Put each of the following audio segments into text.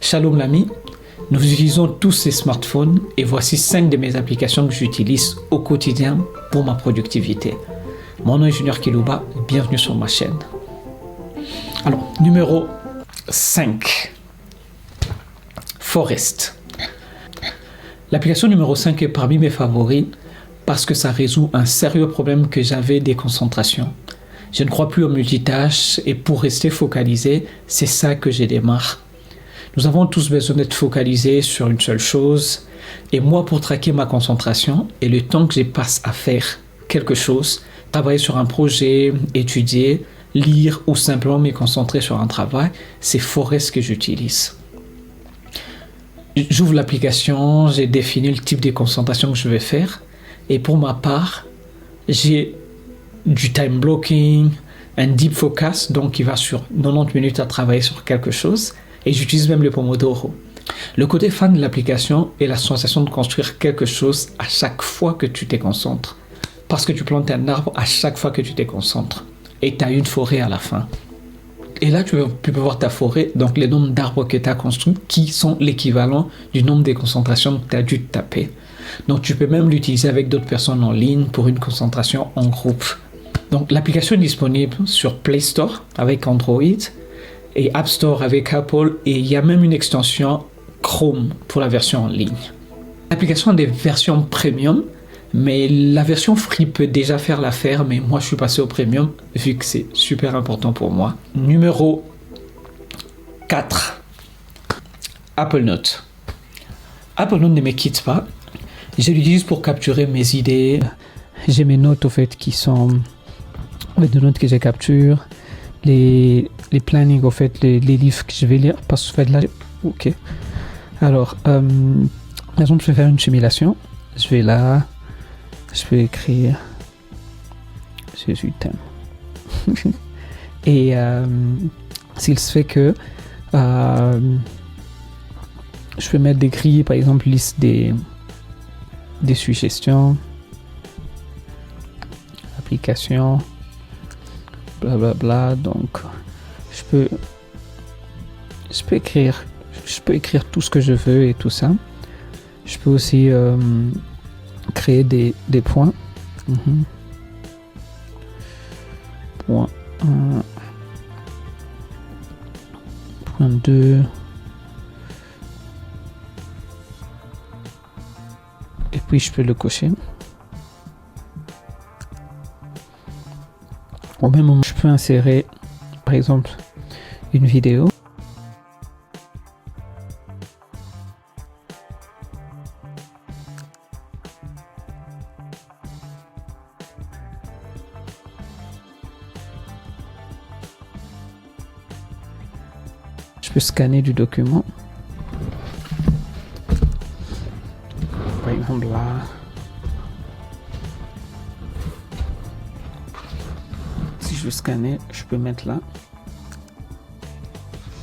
Shalom l'ami, nous utilisons tous ces smartphones et voici 5 de mes applications que j'utilise au quotidien pour ma productivité. Mon nom est Junior Kilouba, bienvenue sur ma chaîne. Alors, numéro 5, Forest. L'application numéro 5 est parmi mes favoris parce que ça résout un sérieux problème que j'avais des concentrations. Je ne crois plus au multitâche et pour rester focalisé, c'est ça que j'ai des marres. Nous avons tous besoin d'être focalisés sur une seule chose et moi pour traquer ma concentration et le temps que je passe à faire quelque chose, travailler sur un projet, étudier, lire ou simplement me concentrer sur un travail, c'est Forest que j'utilise. J'ouvre l'application, j'ai défini le type de concentration que je vais faire et pour ma part, j'ai du time blocking, un deep focus, donc qui va sur 90 minutes à travailler sur quelque chose et j'utilise même le Pomodoro. Le côté fun de l'application est la sensation de construire quelque chose à chaque fois que tu te concentres. Parce que tu plantes un arbre à chaque fois que tu te concentres. Et tu as une forêt à la fin. Et là, tu peux voir ta forêt, donc les nombres d'arbres que tu as construits, qui sont l'équivalent du nombre de concentrations que tu as dû taper. Donc tu peux même l'utiliser avec d'autres personnes en ligne pour une concentration en groupe. Donc l'application est disponible sur Play Store avec Android et App Store avec Apple et il y a même une extension Chrome pour la version en ligne. L'application a des versions premium, mais la version free peut déjà faire l'affaire, mais moi je suis passé au premium vu que c'est super important pour moi. Numéro 4, Apple Note. Apple Note ne me quitte pas. Je l'utilise pour capturer mes idées. J'ai mes notes au fait qui sont des notes que je capture. Les plannings, au fait, les livres que je vais lire, parce que là, ok. Alors, par exemple, je vais faire une simulation. Je vais là, je vais écrire Jésus t'aime. Et s'il se fait que je peux mettre des grilles, par exemple, liste des suggestions, applications, blablabla, donc je peux écrire tout ce que je veux et tout ça. Je peux aussi créer des points. Point 1, point 2, et puis je peux le cocher. Au même moment, je peux insérer, par exemple, une vidéo. Je peux scanner du document. Par exemple, là. Je veux scanner, je peux mettre là.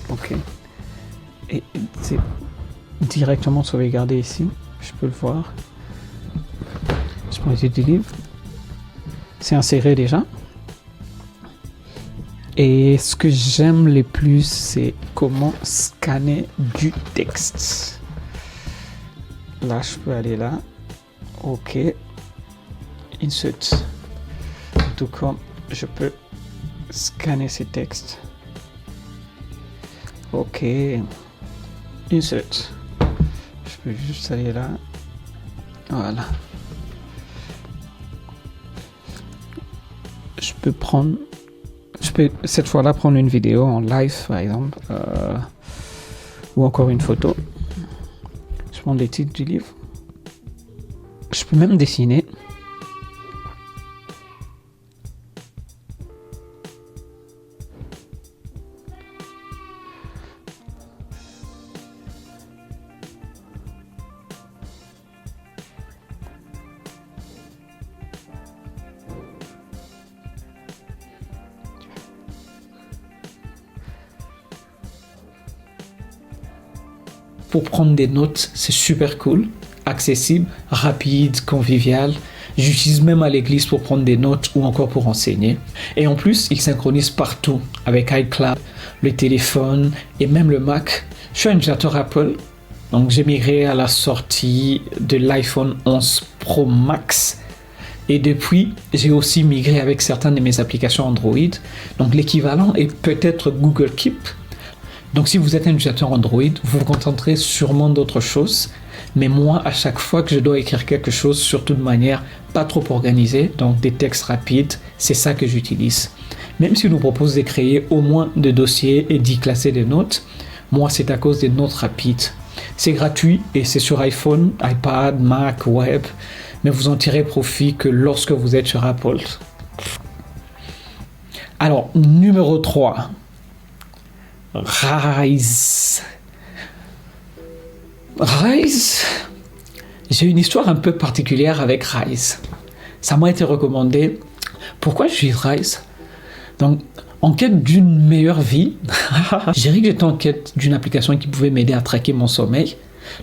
Ok. Et c'est directement sauvegardé ici. Je peux le voir. Je prends les du livre. C'est inséré déjà. Et ce que j'aime le plus, c'est comment scanner du texte. Là, je peux aller là. Ok. Insert. Tout comme je peux scanner ces textes. Ok. Insert. Je peux juste aller là. Voilà. Je peux cette fois-là prendre une vidéo en live, par exemple, ou encore une photo. Je prends les titres du livre. Je peux même dessiner. Pour prendre des notes, c'est super cool, accessible, rapide, convivial. J'utilise même à l'église pour prendre des notes ou encore pour enseigner. Et en plus, il synchronise partout avec iCloud, le téléphone et même le Mac. Je suis un utilisateur Apple, donc j'ai migré à la sortie de l'iPhone 11 Pro Max. Et depuis, j'ai aussi migré avec certaines de mes applications Android. Donc l'équivalent est peut-être Google Keep. Donc si vous êtes un utilisateur Android, vous vous contenterez sûrement d'autres choses. Mais moi, à chaque fois que je dois écrire quelque chose, surtout de manière pas trop organisée, donc des textes rapides, c'est ça que j'utilise. Même si on nous propose de créer au moins deux dossiers et d'y classer des notes, moi c'est à cause des notes rapides. C'est gratuit et c'est sur iPhone, iPad, Mac, Web, mais vous en tirez profit que lorsque vous êtes sur Apple. Alors, numéro 3. Rise. Rise, j'ai une histoire un peu particulière avec Rise. Ça m'a été recommandé. Pourquoi j'utilise Rise? Donc, en quête d'une meilleure vie, je dirais que j'étais en quête d'une application qui pouvait m'aider à traquer mon sommeil.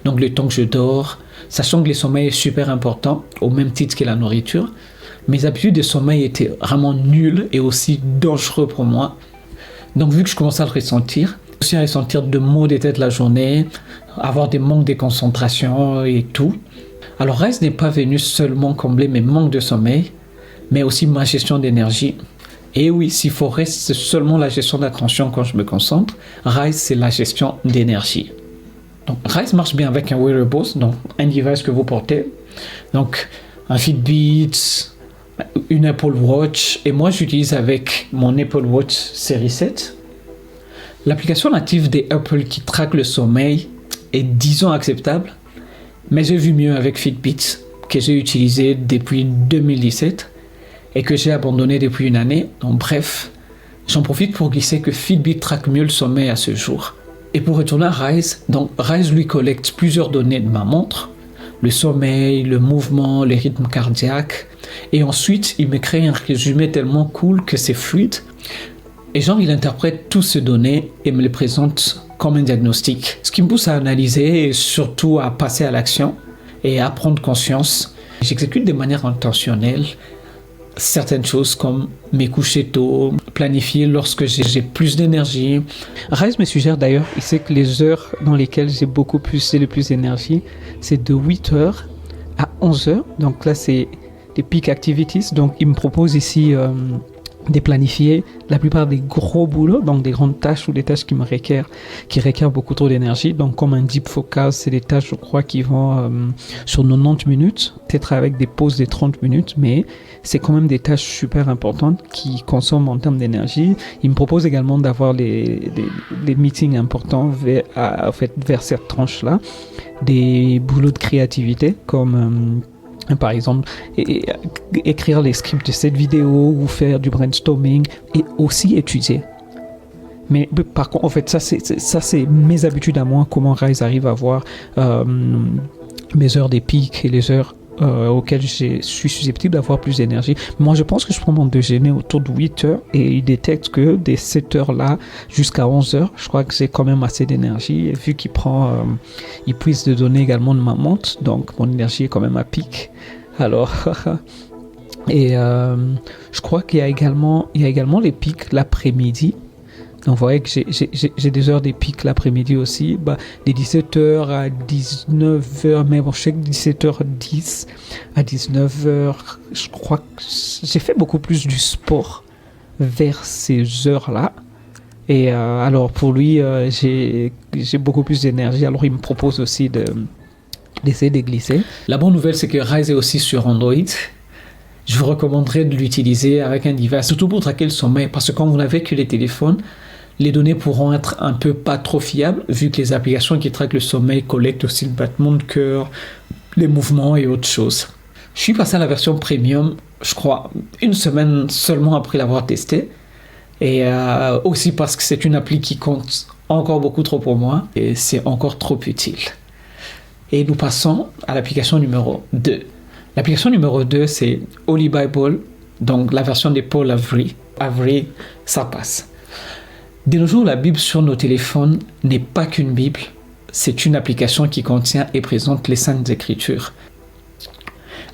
Donc, le temps que je dors, sachant que le sommeil est super important, au même titre que la nourriture. Mes habitudes de sommeil étaient vraiment nulles et aussi dangereux pour moi. Donc, vu que je commençais à le ressentir, aussi à ressentir de maux de tête la journée, avoir des manques de concentration et tout. Alors, Rise n'est pas venu seulement combler mes manques de sommeil, mais aussi ma gestion d'énergie. Et oui, s'il faut rester seulement la gestion d'attention quand je me concentre, Rise, c'est la gestion d'énergie. Donc, Rise marche bien avec un wearable, donc un device que vous portez. Donc, un Fitbit, une Apple Watch, et moi j'utilise avec mon Apple Watch série 7. L'application native des Apple qui traque le sommeil est disons acceptable, mais j'ai vu mieux avec Fitbit, que j'ai utilisé depuis 2017 et que j'ai abandonné depuis une année. Donc bref, j'en profite pour glisser que Fitbit traque mieux le sommeil à ce jour. Et pour retourner à Rise, donc Rise lui collecte plusieurs données de ma montre, le sommeil, le mouvement, les rythmes cardiaques, et ensuite il me crée un résumé tellement cool que c'est fluide. Et genre, il interprète toutes ces données et me les présente comme un diagnostic. Ce qui me pousse à analyser et surtout à passer à l'action et à prendre conscience. J'exécute de manière intentionnelle certaines choses comme me coucher tôt, planifier lorsque j'ai plus d'énergie. Rise me suggère d'ailleurs, il sait que les heures dans lesquelles j'ai le plus d'énergie, c'est de 8h à 11h. Donc là, c'est des peak activities. Donc il me propose ici de planifier la plupart des gros boulots, donc des grandes tâches ou des tâches qui requièrent beaucoup trop d'énergie. Donc comme un deep focus, c'est des tâches, je crois, qui vont sur 90 minutes, peut-être avec des pauses de 30 minutes, mais c'est quand même des tâches super importantes qui consomment en termes d'énergie. Il me propose également d'avoir des meetings importants vers cette tranche-là, des boulots de créativité comme par exemple, écrire les scripts de cette vidéo ou faire du brainstorming et aussi étudier. Mais par contre, en fait, ça c'est mes habitudes à moi, comment Rise arrive à voir mes heures des pics et les heures auxquelles je suis susceptible d'avoir plus d'énergie. Moi, je pense que je prends mon déjeuner autour de 8 heures et il détecte que des 7 heures là jusqu'à 11 heures, je crois que j'ai quand même assez d'énergie. Et vu qu'il il puise de données également de ma montre, donc mon énergie est quand même à pic. Alors, et je crois qu'il y a également les pics l'après-midi. Donc, vous voyez que j'ai des heures des pics l'après-midi aussi, de 17h à 19h, mais bon, je sais que 17h10 à 19h, je crois que j'ai fait beaucoup plus du sport vers ces heures-là. Et alors, pour lui, j'ai beaucoup plus d'énergie, alors il me propose aussi d'essayer de glisser. La bonne nouvelle, c'est que Rise est aussi sur Android. Je vous recommanderais de l'utiliser avec un device, surtout pour traquer le sommeil, parce que quand vous n'avez que les téléphones, les données pourront être un peu pas trop fiables, vu que les applications qui traquent le sommeil collectent aussi le battement de cœur, les mouvements et autres choses. Je suis passé à la version premium, je crois, une semaine seulement après l'avoir testé. Et aussi parce que c'est une appli qui compte encore beaucoup trop pour moi et c'est encore trop utile. Et nous passons à l'application numéro 2. L'application numéro 2, c'est Holy Bible, donc la version de Paul Avery. Avery, ça passe. De nos jours, la Bible sur nos téléphones n'est pas qu'une Bible, c'est une application qui contient et présente les Saintes Écritures.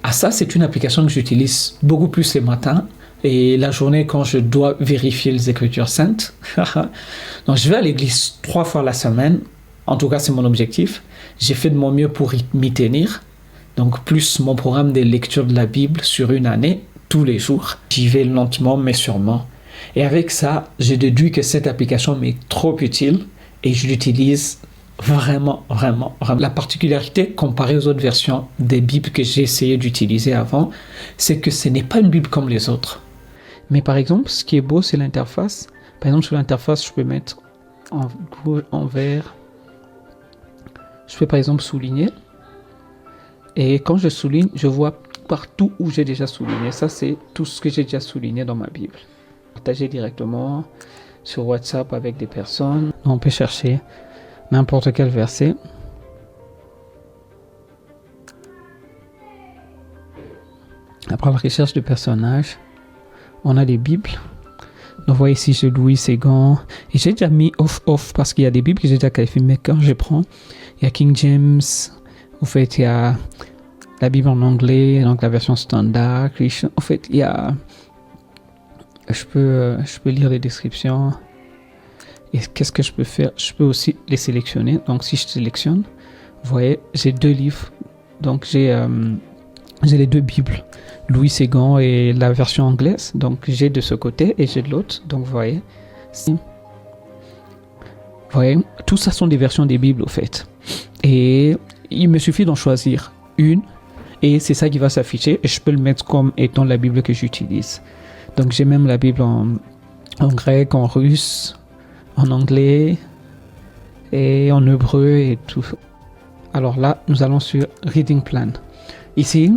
Ah, ça, c'est une application que j'utilise beaucoup plus les matins et la journée quand je dois vérifier les Écritures saintes. Donc, je vais à l'église 3 fois la semaine. En tout cas, c'est mon objectif. J'ai fait de mon mieux pour m'y tenir. Donc, plus mon programme de lecture de la Bible sur une année, tous les jours. J'y vais lentement, mais sûrement. Et avec ça, j'ai déduit que cette application m'est trop utile et je l'utilise vraiment. La particularité comparée aux autres versions des Bibles que j'ai essayé d'utiliser avant, c'est que ce n'est pas une Bible comme les autres. Mais par exemple, ce qui est beau, c'est l'interface. Par exemple, sur l'interface, je peux mettre en vert. Je peux par exemple souligner. Et quand je souligne, je vois partout où j'ai déjà souligné. Ça, c'est tout ce que j'ai déjà souligné dans ma Bible. Partager directement sur WhatsApp avec des personnes. On peut chercher n'importe quel verset. Après la recherche de personnages, on a des Bibles. Donc, vous voyez ici, j'ai Louis Ségan. Et j'ai déjà mis off parce qu'il y a des Bibles que j'ai déjà qualifiées. Mais quand je prends, il y a King James. En fait, il y a la Bible en anglais, donc la version standard. En fait, il y a... Je peux lire les descriptions. Et qu'est-ce que je peux faire? Je peux aussi les sélectionner. Donc, si je sélectionne, vous voyez, j'ai 2 livres. Donc, j'ai les 2 Bibles. Louis Ségan et la version anglaise. Donc, j'ai de ce côté et j'ai de l'autre. Donc, vous voyez, tout ça sont des versions des Bibles, au fait. Et il me suffit d'en choisir une. Et c'est ça qui va s'afficher. Et je peux le mettre comme étant la Bible que j'utilise. Donc, j'ai même la Bible en grec, en russe, en anglais et en hébreu et tout. Alors là, nous allons sur Reading Plan. Ici,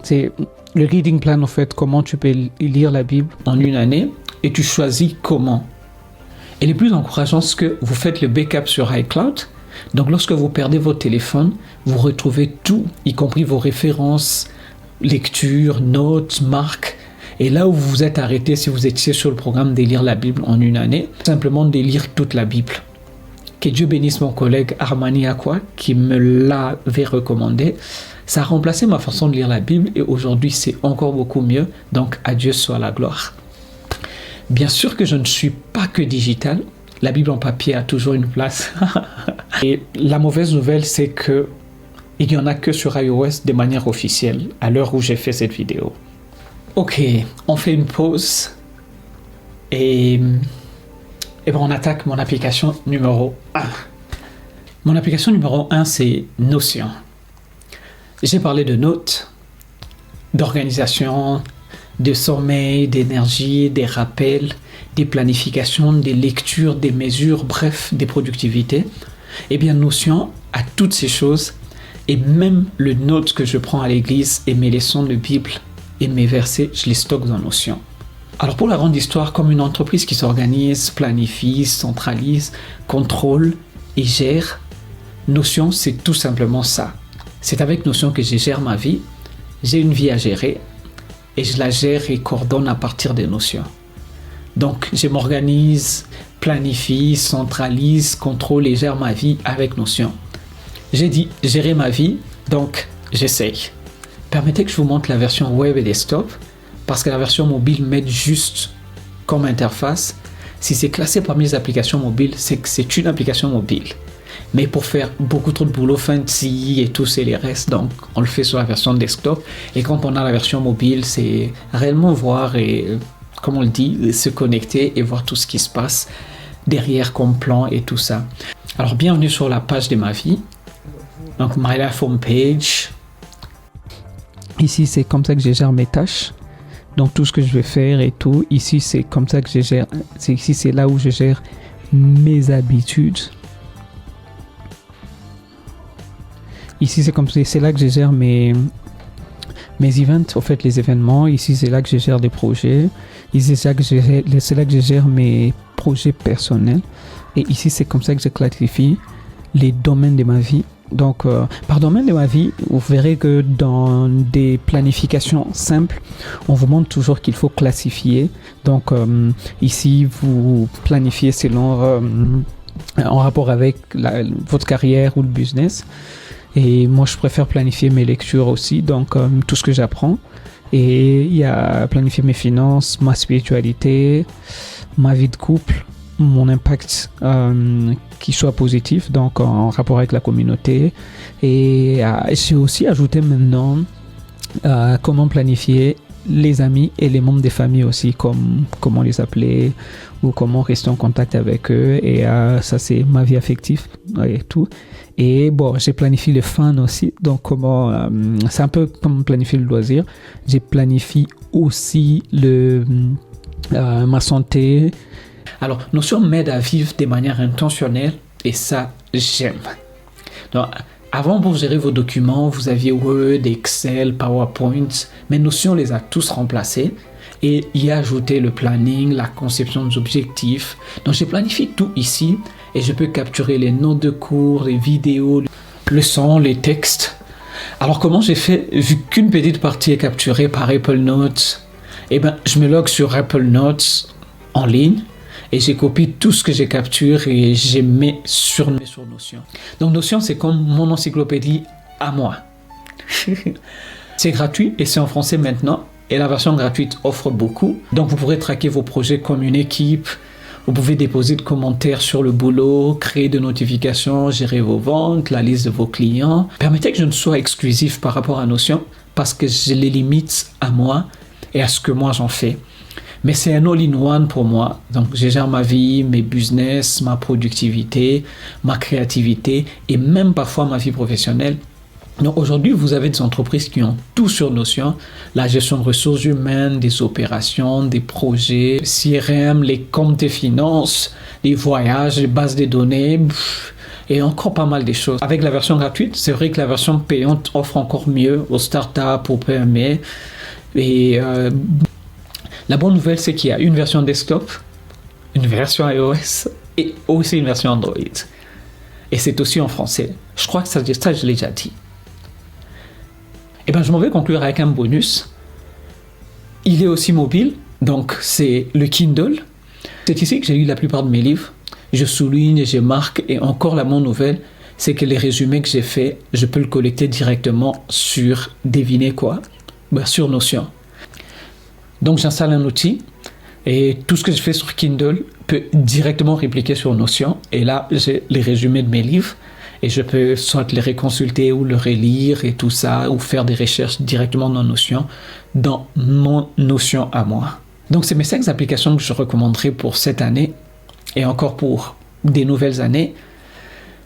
c'est le Reading Plan, en fait, comment tu peux lire la Bible en une année et tu choisis comment. Et le plus encourageant, c'est que vous faites le backup sur iCloud. Donc, lorsque vous perdez votre téléphone, vous retrouvez tout, y compris vos références, lectures, notes, marques. Et là où vous vous êtes arrêté, si vous étiez sur le programme de lire la Bible en une année, simplement de lire toute la Bible. Que Dieu bénisse mon collègue Armani Aqua qui me l'avait recommandé. Ça a remplacé ma façon de lire la Bible et aujourd'hui c'est encore beaucoup mieux. Donc à Dieu soit la gloire. Bien sûr que je ne suis pas que digital. La Bible en papier a toujours une place. Et la mauvaise nouvelle, c'est que il n'y en a que sur iOS de manière officielle à l'heure où j'ai fait cette vidéo. Ok, on fait une pause et on attaque mon application numéro 1. Mon application numéro 1, c'est Notion. J'ai parlé de notes, d'organisation, de sommeil, d'énergie, des rappels, des planifications, des lectures, des mesures, bref, des productivités. Eh bien, Notion a toutes ces choses et même le note que je prends à l'église et mes leçons de Bible et mes versets, je les stocke dans Notion. Alors pour la grande histoire, comme une entreprise qui s'organise, planifie, centralise, contrôle et gère, Notion, c'est tout simplement ça. C'est avec Notion que je gère ma vie, j'ai une vie à gérer et je la gère et coordonne à partir des Notions. Donc je m'organise, planifie, centralise, contrôle et gère ma vie avec Notion. J'ai dit gérer ma vie, donc j'essaye. Permettez que je vous montre la version web et desktop, parce que la version mobile m'aide juste comme interface. Si c'est classé parmi les applications mobiles, c'est que c'est une application mobile. Mais pour faire beaucoup trop de boulot fancy et tout, c'est les restes, donc on le fait sur la version desktop. Et quand on a la version mobile, c'est réellement voir et, comme on le dit, se connecter et voir tout ce qui se passe derrière comme plan et tout ça. Alors bienvenue sur la page de ma vie. Donc My Life Homepage. Ici, c'est comme ça que je gère mes tâches. Donc, tout ce que je vais faire et tout. Ici, c'est comme ça que je gère. Ici, c'est là où je gère mes habitudes. Ici, c'est comme ça. C'est là que je gère mes events. En fait, les événements. Ici, c'est là que je gère des projets. Ici, c'est là que je gère mes projets personnels. Et ici, c'est comme ça que je classifie les domaines de ma vie. Donc, par domaine de ma vie, vous verrez que dans des planifications simples, on vous montre toujours qu'il faut classifier. Donc, ici, vous planifiez selon en rapport avec votre carrière ou le business. Et moi, je préfère planifier mes lectures aussi, donc tout ce que j'apprends. Et il y a planifier mes finances, ma spiritualité, ma vie de couple, mon impact qui soit positif, donc en rapport avec la communauté. Et j'ai aussi ajouté maintenant comment planifier les amis et les membres des familles aussi, comme comment les appeler ou comment rester en contact avec eux. Et ça, c'est ma vie affective et tout. Et bon, j'ai planifié les fans aussi. Donc, c'est un peu comme planifier le loisir. J'ai planifié aussi ma santé. Alors, Notion m'aide à vivre de manière intentionnelle et ça, j'aime. Donc, avant, pour gérer vos documents, vous aviez Word, Excel, PowerPoint, mais Notion les a tous remplacés et y a ajouté le planning, la conception des objectifs. Donc, j'ai planifié tout ici et je peux capturer les notes de cours, les vidéos, le son, les textes. Alors, comment j'ai fait? Vu qu'une petite partie est capturée par Apple Notes, je me log sur Apple Notes en ligne. Et j'ai copié tout ce que j'ai capturé et j'ai mis sur Notion. Donc Notion, c'est comme mon encyclopédie à moi. C'est gratuit et c'est en français maintenant. Et la version gratuite offre beaucoup. Donc vous pourrez traquer vos projets comme une équipe. Vous pouvez déposer des commentaires sur le boulot, créer des notifications, gérer vos ventes, la liste de vos clients. Permettez que je ne sois exclusif par rapport à Notion parce que je les limite à moi et à ce que moi j'en fais. Mais c'est un all-in-one pour moi. Donc, je gère ma vie, mes business, ma productivité, ma créativité et même parfois ma vie professionnelle. Donc, aujourd'hui, vous avez des entreprises qui ont tout sur Notion. La gestion de ressources humaines, des opérations, des projets, CRM, les comptes des finances, les voyages, les bases de données et encore pas mal de choses. Avec la version gratuite, c'est vrai que la version payante offre encore mieux aux startups, aux PME et la bonne nouvelle, c'est qu'il y a une version desktop, une version iOS et aussi une version Android. Et c'est aussi en français. Je crois que ça je l'ai déjà dit. Je m'en vais conclure avec un bonus. Il est aussi mobile, donc c'est le Kindle. C'est ici que j'ai lu la plupart de mes livres. Je souligne, je marque et encore la bonne nouvelle, c'est que les résumés que j'ai faits, je peux le collecter directement sur, devinez quoi? Sur Notion. Donc j'installe un outil et tout ce que je fais sur Kindle peut directement répliquer sur Notion. Et là, j'ai les résumés de mes livres et je peux soit les reconsulter ou le relire et tout ça, ou faire des recherches directement dans Notion, dans mon Notion à moi. Donc c'est mes 5 applications que je recommanderais pour cette année et encore pour des nouvelles années.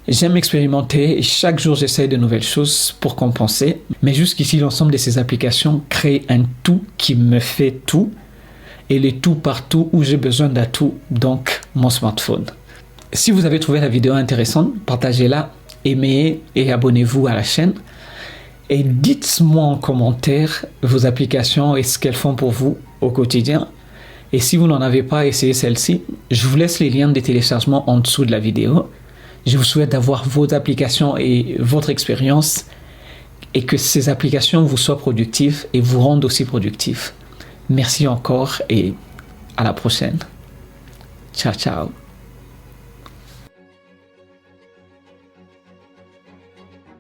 J'aime expérimenter et chaque jour j'essaie de nouvelles choses pour compenser. Mais jusqu'ici, l'ensemble de ces applications crée un tout qui me fait tout. Et le tout partout où j'ai besoin d'un tout, donc mon smartphone. Si vous avez trouvé la vidéo intéressante, partagez-la, aimez et abonnez-vous à la chaîne. Et dites-moi en commentaire vos applications et ce qu'elles font pour vous au quotidien. Et si vous n'en avez pas essayé celle-ci, je vous laisse les liens de téléchargement en dessous de la vidéo. Je vous souhaite d'avoir vos applications et votre expérience et que ces applications vous soient productives et vous rendent aussi productifs. Merci encore et à la prochaine. Ciao, ciao.